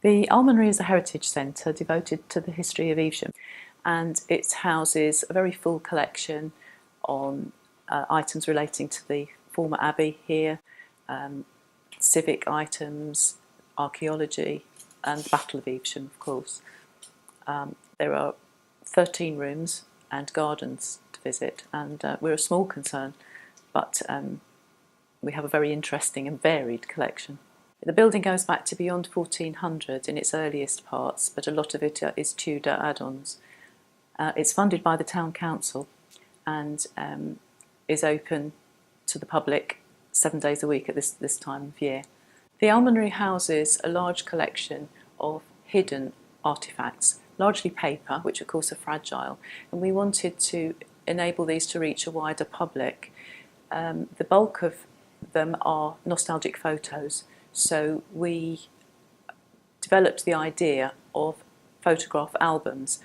The Almonry is a heritage centre devoted to the history of Evesham, and it houses a very full collection on items relating to the former abbey here, civic items, archaeology and the Battle of Evesham, of course. There are 13 rooms and gardens to visit, and we're a small concern, but we have a very interesting and varied collection. The building goes back to beyond 1400 in its earliest parts, but a lot of it is Tudor add-ons. It's funded by the Town Council and is open to the public 7 days a week at this time of year. The Almonry houses a large collection of hidden artefacts, largely paper, which of course are fragile, and we wanted to enable these to reach a wider public. The bulk of them are nostalgic photos, so we developed the idea of photograph albums.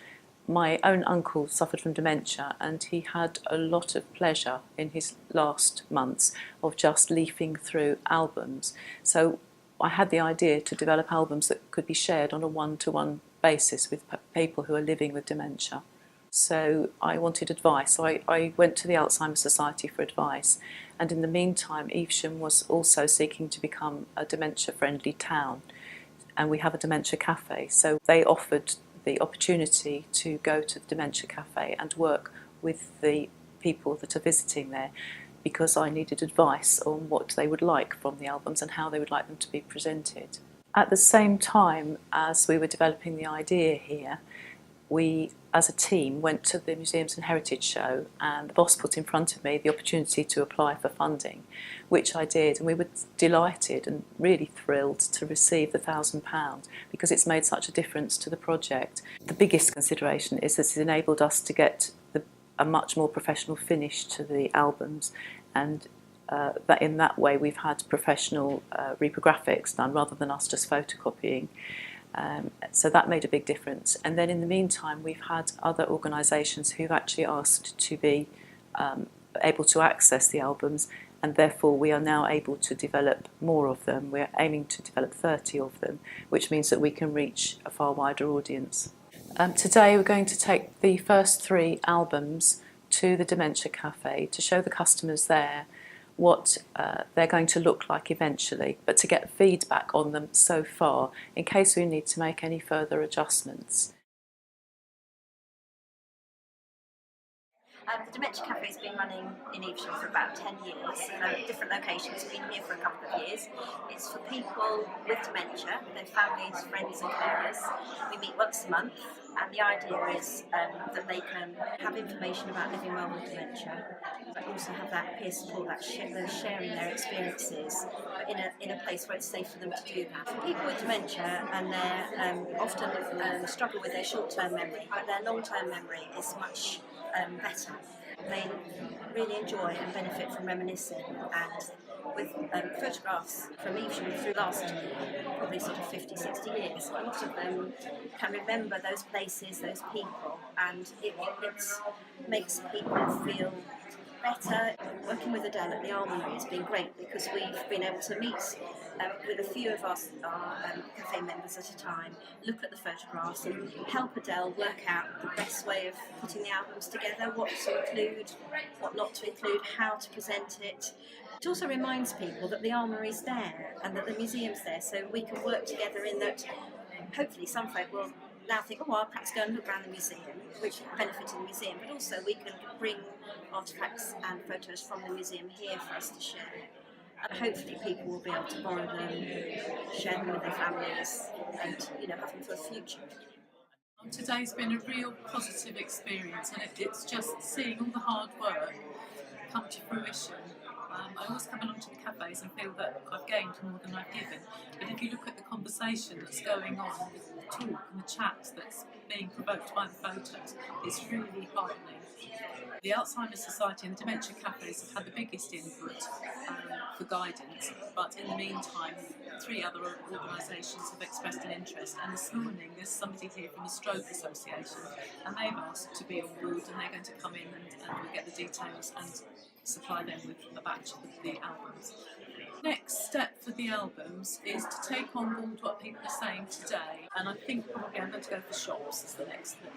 My own uncle suffered from dementia, and he had a lot of pleasure in his last months of just leafing through albums. So I had the idea to develop albums that could be shared on a one-to-one basis with people who are living with dementia. So I wanted advice, so I went to the Alzheimer's Society for advice, and in the meantime Evesham was also seeking to become a dementia-friendly town, and we have a dementia cafe, so they offered the opportunity to go to the dementia cafe and work with the people that are visiting there, because I needed advice on what they would like from the albums and how they would like them to be presented. At the same time as we were developing the idea here, we as a team went to the Museums and Heritage Show, and the boss put in front of me the opportunity to apply for funding, which I did, and we were delighted and really thrilled to receive the £1,000 because it's made such a difference to the project. The biggest consideration is that it's enabled us to get a much more professional finish to the albums, and that in that way we've had professional reprographics done rather than us just photocopying. So that made a big difference. And then in the meantime we've had other organisations who've actually asked to be able to access the albums, and therefore we are now able to develop more of them. We're aiming to develop 30 of them, which means that we can reach a far wider audience. Today we're going to take the first 3 albums to the Dementia Cafe to show the customers there what they're going to look like eventually, but to get feedback on them so far in case we need to make any further adjustments. The Dementia Cafe has been running in Evesham for about 10 years, different locations. We've been here for a couple of years. It's for people with dementia, their families, friends and carers. We meet once a month, and the idea is that they can have information about living well with dementia, but also have that peer support, that sharing their experiences, but in a place where it's safe for them to do that. For people with dementia, and they often struggle with their short-term memory, but their long-term memory is much better. They really enjoy and benefit from reminiscing, and with photographs from Evesham through the last probably sort of 50-60 years, a lot of them can remember those places, those people, and it makes people feel better. Working with Adele at the Almonry has been great because we've been able to meet with a few of our cafe members at a time, look at the photographs and help Adele work out the best way of putting the albums together, what to include, what not to include, how to present it. It also reminds people that the Almonry is there and that the museum's there, so we can work together in that. Hopefully some folk will now think, oh, I'll perhaps go and look around the museum, which benefits the museum, but also we can bring artefacts and photos from the museum here for us to share. And hopefully people will be able to borrow them, share them with their families, and have them for the future. Today's been a real positive experience, and it's just seeing all the hard work come to fruition. I always come along to the cafes and feel that I've gained more than I've given, but if you look at the conversation that's going on, the talk and the chat that's being provoked by the photos, it's really heartening. The Alzheimer's Society and the Dementia Cafes have had the biggest input for guidance, but in the meantime 3 other organisations have expressed an interest, and this morning there's somebody here from the Stroke Association, and they've asked to be on board, and they're going to come in and we'll get the details and supply them with a batch of the albums. Next step for the albums is to take on board what people are saying today, and I think probably I'm going to go for shops as the next thing.